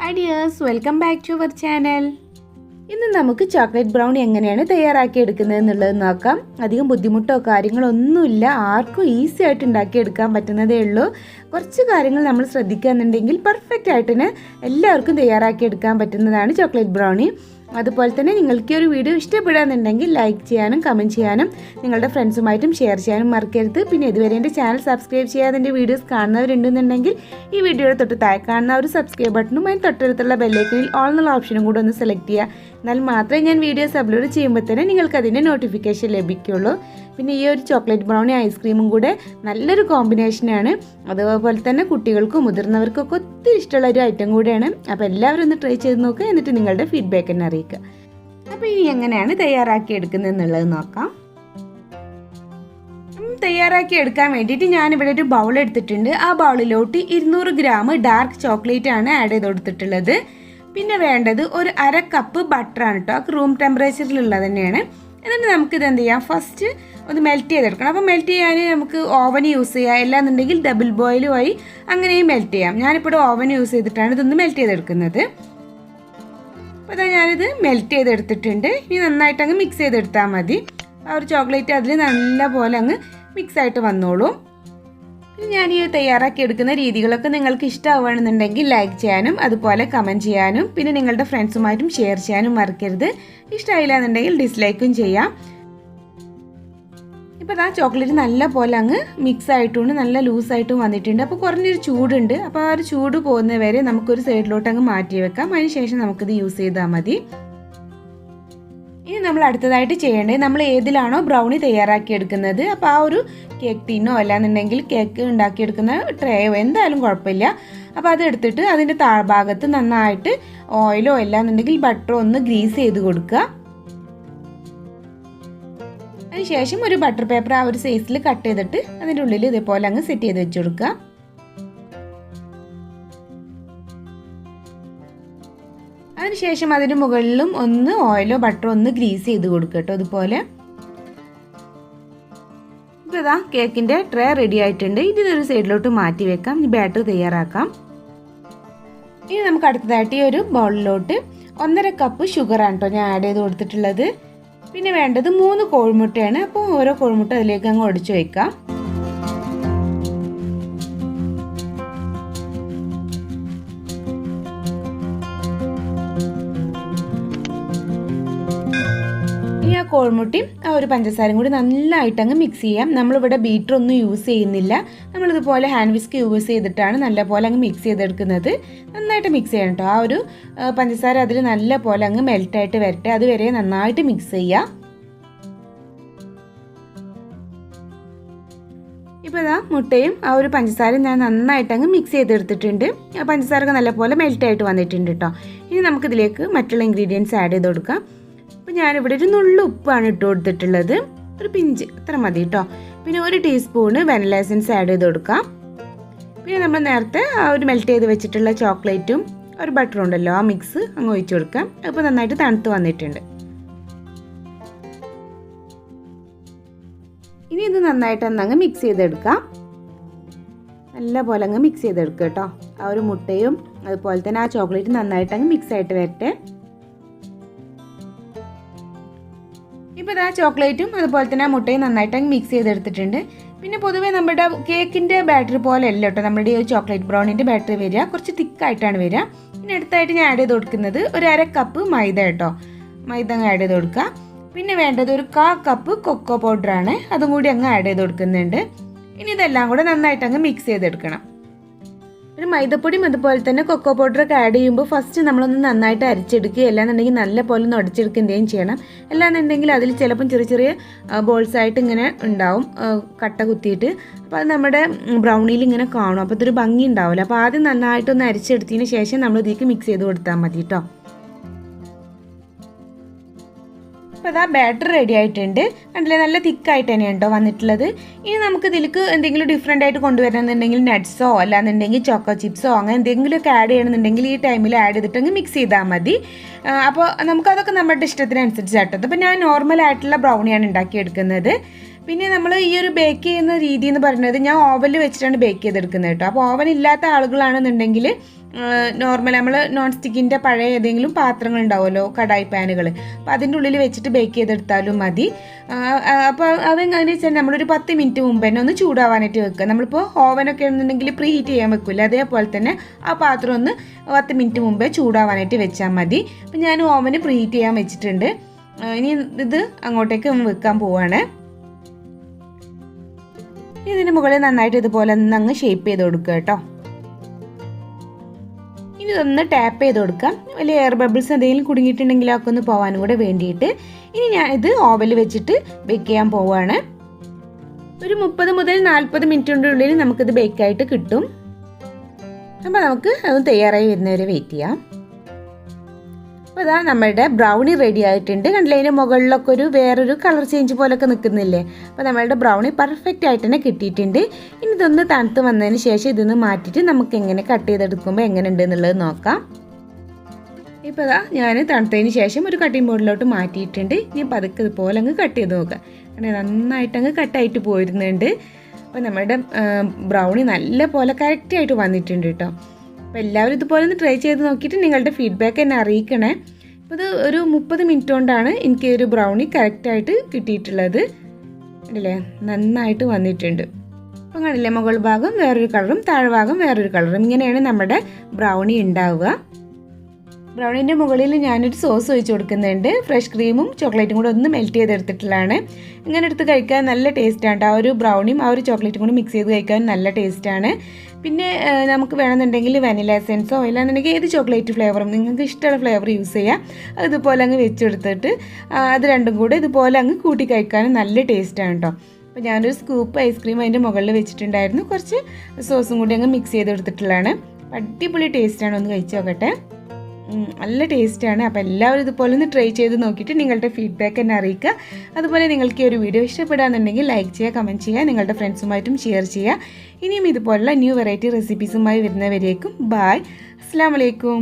Hi dears, welcome back to our channel. ഇന്ന് നമുക്ക് chocolate brownie എങ്ങനെയാണ് തയ്യാറാക്കി എടുക്കുന്നത് എന്നുള്ളത് നോക്കാം. അധികം ബുദ്ധിമുട്ടോ കാര്യങ്ങളോ ഒന്നുമില്ല, ആർക്കും ഈസി ആയിട്ട് ഉണ്ടാക്കി എടുക്കാൻ പറ്റുന്നതേ ഉള്ളൂ. കുറച്ച് കാര്യങ്ങൾ നമ്മൾ ശ്രദ്ധിക്കുകയാണെന്നുണ്ടെങ്കിൽ പെർഫെക്റ്റ് ആയിട്ട് എല്ലാവർക്കും തയ്യാറാക്കി എടുക്കാൻ പറ്റുന്നതാണ് ചോക്ലേറ്റ് ബ്രൗണി. അതുപോലെ തന്നെ നിങ്ങൾക്ക് ഈ ഒരു വീഡിയോ ഇഷ്ടപ്പെടുകയാണെന്നുണ്ടെങ്കിൽ ലൈക്ക് ചെയ്യാനും കമൻറ്റ് ചെയ്യാനും നിങ്ങളുടെ ഫ്രണ്ട്സുമായിട്ടും ഷെയർ ചെയ്യാനും മറക്കരുത്. പിന്നെ ഇതുവരെ എൻ്റെ ചാനൽ സബ്സ്ക്രൈബ് ചെയ്യാതെ എൻ്റെ വീഡിയോസ് കാണുന്നവരുണ്ടെന്നുണ്ടെങ്കിൽ ഈ വീഡിയോയുടെ തൊട്ട് താഴെ കാണുന്ന ഒരു സബ്സ്ക്രൈബ് ബട്ടണും അതിന് തൊട്ടടുത്തുള്ള ബെല്ലൈക്കണിൽ ഓൾ എന്നുള്ള ഓപ്ഷനും കൂടെ ഒന്ന് സെലക്ട് ചെയ്യുക. എന്നാൽ മാത്രമേ ഞാൻ വീഡിയോസ് അപ്ലോഡ് ചെയ്യുമ്പോൾ തന്നെ നിങ്ങൾക്ക് അതിൻ്റെ നോട്ടിഫിക്കേഷൻ ലഭിക്കുള്ളൂ. പിന്നെ ഈ ഒരു ചോക്ലേറ്റ് ബ്രൗണി ഐസ്ക്രീമും കൂടെ നല്ലൊരു കോമ്പിനേഷനാണ്. അതുപോലെ തന്നെ കുട്ടികൾക്കും മുതിർന്നവർക്കൊക്കെ ഒത്തിരി ഇഷ്ടമുള്ള ഒരു ഐറ്റം കൂടെയാണ്. അപ്പോൾ എല്ലാവരും ഒന്ന് ട്രൈ ചെയ്ത് നോക്കുക, എന്നിട്ട് നിങ്ങളുടെ ഫീഡ്ബാക്ക് തന്നെ അറിയിക്കുക. അപ്പോൾ ഇനി എങ്ങനെയാണ് തയ്യാറാക്കി എടുക്കുന്നത് എന്നുള്ളത് നോക്കാം. തയ്യാറാക്കി എടുക്കാൻ വേണ്ടിയിട്ട് ഞാനിവിടെ ഒരു ബൗൾ എടുത്തിട്ടുണ്ട്. ആ ബൗളിലോട്ട് 200 ഗ്രാം ഡാർക്ക് ചോക്ലേറ്റ് ആണ് ആഡ് ചെയ്ത് കൊടുത്തിട്ടുള്ളത്. പിന്നെ വേണ്ടത് ഒരു അര കപ്പ് ബട്ടറാണ് കേട്ടോ. റൂം ടെമ്പറേച്ചറിലുള്ളത് തന്നെയാണ്. എന്നിട്ട് നമുക്കിത് എന്ത് ചെയ്യാം, ഫസ്റ്റ് ഒന്ന് മെൽറ്റ് ചെയ്തെടുക്കണം. അപ്പോൾ മെൽറ്റ് ചെയ്യാൻ നമുക്ക് ഓവൻ യൂസ് ചെയ്യാം, അല്ലാന്നുണ്ടെങ്കിൽ ഡബിൾ ബോയിൽ വഴി അങ്ങനെയും മെൽറ്റ് ചെയ്യാം. ഞാനിപ്പോൾ ഓവൻ യൂസ് ചെയ്തിട്ടാണ് ഇതൊന്ന് മെൽറ്റ് ചെയ്തെടുക്കുന്നത്. അപ്പോൾ അതാ ഞാനിത് മെൽറ്റ് ചെയ്തെടുത്തിട്ടുണ്ട്. ഇനി നന്നായിട്ട് അങ്ങ് മിക്സ് ചെയ്തെടുത്താൽ മതി. ആ ഒരു ചോക്ലേറ്റ് അതിൽ നല്ല പോലെ അങ്ങ് മിക്സ് ആയിട്ട് വന്നോളും. ഞാൻ ഈ തയ്യാറാക്കി എടുക്കുന്ന രീതികളൊക്കെ നിങ്ങൾക്ക് ഇഷ്ടമാവുകയാണെന്നുണ്ടെങ്കിൽ ലൈക്ക് ചെയ്യാനും അതുപോലെ കമൻറ്റ് ചെയ്യാനും പിന്നെ നിങ്ങളുടെ ഫ്രണ്ട്സുമായിട്ടും ഷെയർ ചെയ്യാനും മറക്കരുത്. ഇഷ്ടമായില്ല എന്നുണ്ടെങ്കിൽ ഡിസ്ലൈക്കും ചെയ്യാം. ഇപ്പോൾ ആ ചോക്ലേറ്റ് നല്ല പോലെ അങ്ങ് മിക്സ് ആയിട്ടുണ്ട്, നല്ല ലൂസായിട്ടും വന്നിട്ടുണ്ട്. അപ്പോൾ കുറഞ്ഞൊരു ചൂടുണ്ട്. അപ്പോൾ ആ ഒരു ചൂട് പോകുന്നവരെ നമുക്കൊരു സൈഡിലോട്ട് അങ്ങ് മാറ്റി വെക്കാം. അതിന് ശേഷം നമുക്കിത് യൂസ് ചെയ്താൽ മതി. ഇനി നമ്മൾ അടുത്തതായിട്ട് ചെയ്യേണ്ടത്, നമ്മൾ ഏതിലാണോ ബ്രൗണി തയ്യാറാക്കി എടുക്കുന്നത് അപ്പോൾ ആ ഒരു കേക്ക് ടീനോ അല്ലാന്നുണ്ടെങ്കിൽ കേക്ക് ഉണ്ടാക്കിയെടുക്കുന്ന ട്രേയോ എന്തായാലും കുഴപ്പമില്ല. അപ്പോൾ അത് എടുത്തിട്ട് അതിൻ്റെ താഴ്ഭാഗത്ത് നന്നായിട്ട് ഓയിലോ അല്ലാന്നുണ്ടെങ്കിൽ ബട്ടറോ ഒന്ന് ഗ്രീസ് ചെയ്ത് കൊടുക്കുക. അതിനുശേഷം ഒരു ബട്ടർ പേപ്പർ ആ ഒരു സൈസിൽ കട്ട് ചെയ്തിട്ട് അതിൻ്റെ ഉള്ളിൽ ഇതേപോലെ അങ്ങ് സെറ്റ് ചെയ്ത് വെച്ച് കൊടുക്കുക. അതിനുശേഷം അതിന് മുകളിലും ഒന്ന് ഓയിലോ ബട്ടറോ ഒന്ന് ഗ്രീസ് ചെയ്ത് കൊടുക്കുക കേട്ടോ. അതുപോലെ ഇപ്പോൾ ഇതാ കേക്കിൻ്റെ ട്രേ റെഡി ആയിട്ടുണ്ട്. ഇതൊരു സൈഡിലോട്ട് മാറ്റി വെക്കാം. ഈ ബാറ്റർ തയ്യാറാക്കാം. ഇനി നമുക്ക് അടുത്തതായിട്ട് ഈ ഒരു ബൗളിലോട്ട് 1.5 കപ്പ് ഷുഗറാണ് കേട്ടോ ഞാൻ ആഡ് ചെയ്ത് കൊടുത്തിട്ടുള്ളത്. പിന്നെ വേണ്ടത് 3 കോഴിമുട്ടയാണ്. അപ്പോൾ ഓരോ കോഴിമുട്ട അതിലേക്ക് അങ്ങ് ഒടിച്ചു വയ്ക്കാം. ആ കോഴിമുട്ടയും ആ ഒരു പഞ്ചസാരയും കൂടി നല്ലതായിട്ട് അങ്ങ് മിക്സ് ചെയ്യാം. നമ്മളിവിടെ ബീറ്റർ ഒന്നും യൂസ് ചെയ്യുന്നില്ല. നമ്മളിതുപോലെ ഹാൻഡ് വിസ്ക് യൂസ് ചെയ്തിട്ടാണ് നല്ലപോലെ അങ്ങ് മിക്സ് ചെയ്തെടുക്കുന്നത്. നന്നായിട്ട് മിക്സ് ചെയ്യണം കേട്ടോ. ആ ഒരു പഞ്ചസാര അതിൽ നല്ല പോലെ അങ്ങ് മെൽറ്റായിട്ട് വരട്ടെ, അതുവരെ നന്നായിട്ട് മിക്സ് ചെയ്യുക. ഇപ്പോൾ ഇതാ മുട്ടയും ആ ഒരു പഞ്ചസാരയും ഞാൻ നന്നായിട്ട് അങ്ങ് മിക്സ് ചെയ്തെടുത്തിട്ടുണ്ട്. ആ പഞ്ചസാരൊക്കെ നല്ലപോലെ മെൽറ്റായിട്ട് വന്നിട്ടുണ്ട് കേട്ടോ. ഇനി നമുക്കിതിലേക്ക് മറ്റുള്ള ഇൻഗ്രീഡിയൻസ് ആഡ് ചെയ്ത് കൊടുക്കാം. അപ്പോൾ ഞാനിവിടെ ഒരു നുള്ളു ഉപ്പാണ് ഇട്ട് കൊടുത്തിട്ടുള്ളത്, ഒരു പിഞ്ച് അത്ര മതി കേട്ടോ. പിന്നെ 1 ടീസ്പൂണ് വാനില എസൻസ് ആഡ് ചെയ്ത് കൊടുക്കാം. പിന്നെ നമ്മൾ നേരത്തെ ആ ഒരു മെൽറ്റ് ചെയ്ത് വെച്ചിട്ടുള്ള ചോക്ലേറ്റും ഒരു ബട്ടറും ഉണ്ടല്ലോ, ആ മിക്സ് അങ്ങ് ഒഴിച്ചു കൊടുക്കാം. അപ്പോൾ നന്നായിട്ട് തണുത്ത് വന്നിട്ടുണ്ട്. ഇനി ഇത് നന്നായിട്ട് അങ്ങ് മിക്സ് ചെയ്തെടുക്കാം. നല്ല പോലെ അങ്ങ് മിക്സ് ചെയ്തെടുക്കുക കേട്ടോ. ആ ഒരു മുട്ടയും അതുപോലെ തന്നെ ആ ചോക്ലേറ്റ് നന്നായിട്ട് അങ്ങ് മിക്സ് ആയിട്ട് വരട്ടെ. ഇപ്പോൾ ആ ചോക്ലേറ്റും അതുപോലെ തന്നെ ആ മുട്ടയും നന്നായിട്ട് അങ്ങ് മിക്സ് ചെയ്തെടുത്തിട്ടുണ്ട്. പിന്നെ പൊതുവേ നമ്മുടെ കേക്കിൻ്റെ ബാറ്ററി പോലെ അല്ല കേട്ടോ നമ്മുടെ ഈ ചോക്ലേറ്റ് ബ്രൗണിൻ്റെ ബാറ്ററി വരിക, കുറച്ച് തിക്കായിട്ടാണ് വരിക. പിന്നെ അടുത്തായിട്ട് ഞാൻ ആഡ് ചെയ്ത് കൊടുക്കുന്നത് ഒരു 1/2 കപ്പ് മൈദ കേട്ടോ. മൈദ അങ്ങ് ആഡ് ചെയ്ത് കൊടുക്കുക. പിന്നെ വേണ്ടത് ഒരു 1/4 കപ്പ് കൊക്കോ പൗഡറാണ്, അതും കൂടി അങ്ങ് ആഡ് ചെയ്ത് കൊടുക്കുന്നുണ്ട്. ഇനി ഇതെല്ലാം കൂടെ നന്നായിട്ട് അങ്ങ് മിക്സ് ചെയ്തെടുക്കണം. ഒരു മൈദപ്പൊടിയും അതുപോലെ തന്നെ കൊക്കോ പൗഡറൊക്കെ ആഡ് ചെയ്യുമ്പോൾ ഫസ്റ്റ് നമ്മളൊന്ന് നന്നായിട്ട് അരിച്ചെടുക്കുക, അല്ലാന്നുണ്ടെങ്കിൽ നല്ല പോലെ ഒന്ന് ഉടച്ചെടുക്കുകയും ചെയ്യണം. അല്ലാന്നുണ്ടെങ്കിൽ അതിൽ ചിലപ്പം ചെറിയ ചെറിയ ബോൾസ് ആയിട്ട് ഇങ്ങനെ ഉണ്ടാവും, കട്ട കുത്തിയിട്ട്. അപ്പോൾ അത് നമ്മുടെ ബ്രൗണിയിൽ ഇങ്ങനെ കാണും. അപ്പോൾ ഇതൊരു ഭംഗി ഉണ്ടാവില്ല. അപ്പോൾ ആദ്യം നന്നായിട്ടൊന്ന് അരിച്ചെടുത്തതിന് ശേഷം നമ്മൾ ഇതിലേക്ക് മിക്സ് ചെയ്ത് കൊടുത്താൽ മതി കേട്ടോ. അപ്പോൾ അതാ ബാറ്റർ റെഡി ആയിട്ടുണ്ട്. കണ്ടില്ലേ, നല്ല തിക്കായിട്ട് തന്നെയാണ് കേട്ടോ വന്നിട്ടുള്ളത്. ഇനി നമുക്ക് ഇതിലേക്ക് എന്തെങ്കിലും ഡിഫറെൻ്റ് ആയിട്ട് കൊണ്ടുവരണമെന്നുണ്ടെങ്കിൽ നട്ട്സോ അല്ലാന്നുണ്ടെങ്കിൽ ചോക്കോ ചിപ്സോ അങ്ങനെ എന്തെങ്കിലുമൊക്കെ ആഡ് ചെയ്യണമെന്നുണ്ടെങ്കിൽ ഈ ടൈമിൽ ആഡ് ചെയ്തിട്ട് മിക്സ് ചെയ്താൽ മതി. അപ്പോൾ നമുക്കതൊക്കെ നമ്മുടെ ഇഷ്ടത്തിനനുസരിച്ച് കേട്ടത്. അപ്പോൾ ഞാൻ നോർമലായിട്ടുള്ള ബ്രൗണിയാണ് ഉണ്ടാക്കിയെടുക്കുന്നത്. പിന്നെ നമ്മൾ ഈ ഒരു ബേക്ക് ചെയ്യുന്ന രീതി എന്ന് പറയുന്നത് ഞാൻ ഓവനിൽ വെച്ചിട്ടാണ് ബേക്ക് ചെയ്തെടുക്കുന്നത് കേട്ടോ. അപ്പോൾ ഓവൻ ഇല്ലാത്ത ആളുകളാണെന്നുണ്ടെങ്കിൽ നോർമൽ നമ്മൾ നോൺ സ്റ്റിക്കിൻ്റെ പഴയ ഏതെങ്കിലും പാത്രങ്ങൾ ഉണ്ടാവുമല്ലോ, കടായി പാനുകൾ, അപ്പോൾ അതിൻ്റെ ഉള്ളിൽ വെച്ചിട്ട് ബേക്ക് ചെയ്തെടുത്താലും മതി. അപ്പോൾ അതെങ്ങനെയാണെന്ന് വെച്ചാൽ നമ്മളൊരു 10 മിനിറ്റ് മുമ്പ് തന്നെ ഒന്ന് ചൂടാവാനായിട്ട് വെക്കുക. നമ്മളിപ്പോൾ ഓവനൊക്കെ ആണെന്നുണ്ടെങ്കിൽ പ്രീ ഹീറ്റ് ചെയ്യാൻ വെക്കില്ല, അതേപോലെ തന്നെ ആ പാത്രം ഒന്ന് 10 മിനിറ്റ് മുമ്പേ ചൂടാവാനായിട്ട് വെച്ചാൽ മതി. അപ്പോൾ ഞാൻ ഓവന് പ്രീ ഹീറ്റ് ചെയ്യാൻ വെച്ചിട്ടുണ്ട്. ഇനി ഇത് അങ്ങോട്ടേക്ക് വെക്കാൻ പോവാണ്. ഇതിന് മുകളിൽ നന്നായിട്ട് ഇതുപോലെ ഒന്ന് അങ്ങ് ഷേപ്പ് ചെയ്ത് കൊടുക്കുക കേട്ടോ. ഇനി ഇതൊന്ന് ടാപ്പ് ചെയ്ത് കൊടുക്കാം. വലിയ എയർ ബബിൾസ് എന്തെങ്കിലും കുടുങ്ങിയിട്ടുണ്ടെങ്കിൽ ഒക്കെ ഒന്ന് പോകാനും കൂടെ വേണ്ടിയിട്ട്. ഇനി ഞാൻ ഇത് ഓവനിൽ വെച്ചിട്ട് ബേക്ക് ചെയ്യാൻ പോവുകയാണ്. ഒരു 30 മുതൽ 40 മിനിറ്റിൻ്റെ ഉള്ളിൽ നമുക്കിത് ബേക്കായിട്ട് കിട്ടും. അപ്പോൾ നമുക്ക് അത് തയ്യാറായി വരുന്നവരെ വെയിറ്റ് ചെയ്യാം. അപ്പോൾ അതാ നമ്മളുടെ ബ്രൗണി റെഡി ആയിട്ടുണ്ട്. കണ്ടില്ലേ, അതിൻ്റെ മുകളിലൊക്കെ വേറൊരു കളർ ചേഞ്ച് പോലൊക്കെ നിൽക്കുന്നില്ലേ. അപ്പോൾ നമ്മളുടെ ബ്രൗണി പെർഫെക്റ്റ് ആയിട്ട് തന്നെ കിട്ടിയിട്ടുണ്ട്. ഇനി ഇതൊന്ന് തണുത്ത് വന്നതിന് ശേഷം ഇതൊന്ന് മാറ്റിയിട്ട് നമുക്ക് എങ്ങനെ കട്ട് ചെയ്തെടുക്കുമ്പോൾ എങ്ങനെ ഉണ്ട് എന്നുള്ളത് നോക്കാം. ഇപ്പോൾ അതാ ഞാൻ തണുത്തതിന് ശേഷം ഒരു കട്ടിംഗ് ബോർഡിലോട്ട് മാറ്റിയിട്ടുണ്ട്. ഇനി പതുക്കെ ഇതുപോലെ അങ്ങ് കട്ട് ചെയ്ത് നോക്കാം. അങ്ങനെ നന്നായിട്ട് അങ്ങ് കട്ടായിട്ട് പോരുന്നുണ്ട്. അപ്പോൾ നമ്മുടെ ബ്രൗണി നല്ല പോലെ കറക്റ്റായിട്ട് വന്നിട്ടുണ്ട് കേട്ടോ. അപ്പോൾ എല്ലാവരും ഇതുപോലെ ഒന്ന് ട്രൈ ചെയ്ത് നോക്കിയിട്ട് നിങ്ങളുടെ ഫീഡ്ബാക്ക് എന്നെ അറിയിക്കണേ. അപ്പോൾ ഇത് ഒരു 30 മിനിറ്റ് കൊണ്ടാണ് എനിക്ക് ഒരു ബ്രൗണി കറക്റ്റായിട്ട് കിട്ടിയിട്ടുള്ളത്. അല്ലേ, നന്നായിട്ട് വന്നിട്ടുണ്ട്. അപ്പം കാണില്ലേ, മുകൾ ഭാഗം വേറൊരു കളറും താഴെ ഭാഗം വേറൊരു കളറും, ഇങ്ങനെയാണ് നമ്മുടെ ബ്രൗണി ഉണ്ടാവുക. ബ്രൗണിൻ്റെ മുകളിൽ ഞാനൊരു സോസ് ഒഴിച്ച് കൊടുക്കുന്നുണ്ട്. ഫ്രഷ് ക്രീമും ചോക്ലേറ്റും കൂടെ ഒന്ന് മെൽറ്റ് ചെയ്തെടുത്തിട്ടുള്ളതാണ്. ഇങ്ങനെ എടുത്ത് കഴിക്കാൻ നല്ല ടേസ്റ്റാണ്. ആ ഒരു ബ്രൗണിയും ആ ഒരു ചോക്ലേറ്റും കൂടി മിക്സ് ചെയ്ത് കഴിക്കാൻ നല്ല ടേസ്റ്റാണ്. പിന്നെ നമുക്ക് വേണമെന്നുണ്ടെങ്കിൽ വനില എസെൻസോ ഇല്ലാന്നുണ്ടെങ്കിൽ ഏത് ചോക്ലേറ്റ് ഫ്ലേവറും നിങ്ങൾക്ക് ഇഷ്ടമുള്ള ഫ്ലേവർ യൂസ് ചെയ്യാം. അതുപോലെ അങ്ങ് വെച്ചെടുത്തിട്ട് അത് രണ്ടും കൂടെ ഇതുപോലെ അങ്ങ് കൂട്ടി കഴിക്കാനും നല്ല ടേസ്റ്റാണ് കേട്ടോ. അപ്പോൾ ഞാനൊരു സ്കൂപ്പ് ഐസ്ക്രീം അതിൻ്റെ മുകളിൽ വെച്ചിട്ടുണ്ടായിരുന്നു. കുറച്ച് സോസും കൂടി അങ്ങ് മിക്സ് ചെയ്തെടുത്തിട്ടുള്ളതാണ്. അടിപൊളി ടേസ്റ്റാണ്, ഒന്ന് കഴിച്ച് നോക്കട്ടെ. നല്ല ടേസ്റ്റാണ്. അപ്പോൾ എല്ലാവരും ഇതുപോലെ ഒന്ന് ട്രൈ ചെയ്ത് നോക്കിയിട്ട് നിങ്ങളുടെ ഫീഡ്ബാക്ക് എന്നെ അറിയിക്കുക. അതുപോലെ നിങ്ങൾക്ക് ഈ ഒരു വീഡിയോ ഇഷ്ടപ്പെടാന്നുണ്ടെങ്കിൽ ലൈക്ക് ചെയ്യുക, കമൻറ്റ് ചെയ്യുക, നിങ്ങളുടെ ഫ്രണ്ട്സുമായിട്ടും ഷെയർ ചെയ്യുക. ഇനിയും ഇതുപോലുള്ള ന്യൂ വെറൈറ്റി റെസിപ്പീസുമായി വരുന്നവരേക്കും ബായ്, അസ്സലാമു അലൈക്കും.